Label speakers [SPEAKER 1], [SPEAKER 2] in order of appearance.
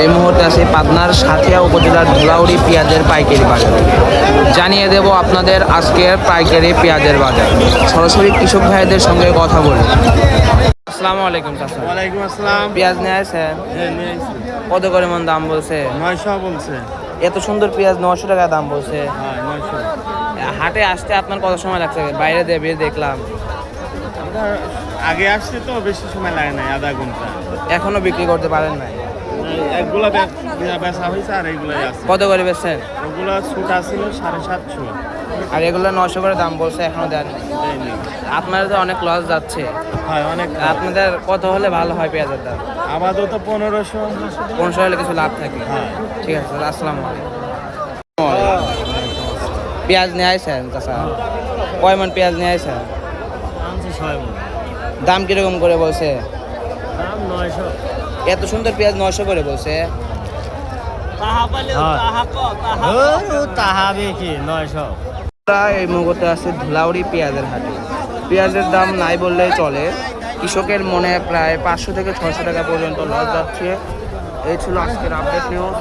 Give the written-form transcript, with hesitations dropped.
[SPEAKER 1] এই মুহূর্তে আছে পাবনার সাঁথিয়া উপজেলার ধুলাউড়ি পেঁয়াজের পাইকারি বাজার। জানিয়ে দেব আপনাদের আজকের পাইকারি পেঁয়াজের বাজার। সরাসরি কৃষক ভাইদের সঙ্গে কথা বলি। আসসালামু আলাইকুম চাচা।
[SPEAKER 2] ওয়ালাইকুম আসসালাম।
[SPEAKER 1] পেঁয়াজ নিয়ে আসেন?
[SPEAKER 2] হ্যাঁ, নিয়ে আসছি।
[SPEAKER 1] কত করে মন দাম বলছে?
[SPEAKER 2] 900 বলছে।
[SPEAKER 1] এত সুন্দর পেঁয়াজ 900 টাকা দাম বলছে।
[SPEAKER 2] হ্যাঁ, 900।
[SPEAKER 1] হাটে আসতে আপনার কত সময় লাগছে? বাইরে দিয়ে বের দেখলাম।
[SPEAKER 2] আমরা আগে আসছি তো বেশি সময় লাগে না, আধা ঘন্টা।
[SPEAKER 1] এখনো বিক্রি করতে পারেন নাই?
[SPEAKER 2] একগুলা বেচা হয়েছে আর এইগুলাই আছে।
[SPEAKER 1] কত করে বেচছেন?
[SPEAKER 2] ওগুলা ছুট ছিল 750।
[SPEAKER 1] আর এগুলো 900 করে দাম বলছে, এখনো দেন?
[SPEAKER 2] দেয়নি।
[SPEAKER 1] আপনাদের তো অনেক লস যাচ্ছে।
[SPEAKER 2] হয় অনেক।
[SPEAKER 1] আপনাদের কত হলে ভালো হয় পেঁয়াজের দাম?
[SPEAKER 2] আপাতত 1500।
[SPEAKER 1] 1500 হলে কিছু লাভ থাকে।
[SPEAKER 2] হ্যাঁ।
[SPEAKER 1] ঠিক আছে, আসসালামু আলাইকুম। পেঁয়াজ নিয়ে আসছেন চাচা? কয় মন পেঁয়াজ নিয়ে আসছেন?
[SPEAKER 2] আনছি 6 মণ।
[SPEAKER 1] দাম কিরকম করে বলছে?
[SPEAKER 2] দাম 900।
[SPEAKER 1] এত সুন্দর পেঁয়াজ 900 করে বলছে।
[SPEAKER 2] তাহা বেশি 900।
[SPEAKER 1] এই মুহূর্তে আছে ধুলাউড়ি পেঁয়াজের হাটে। পেঁয়াজের দাম নাই বললেই চলে। কৃষকের মনে প্রায় 500 থেকে 600 টাকা পর্যন্ত লস যাচ্ছে। এই ছিল আজকের আপডেট নিউজ।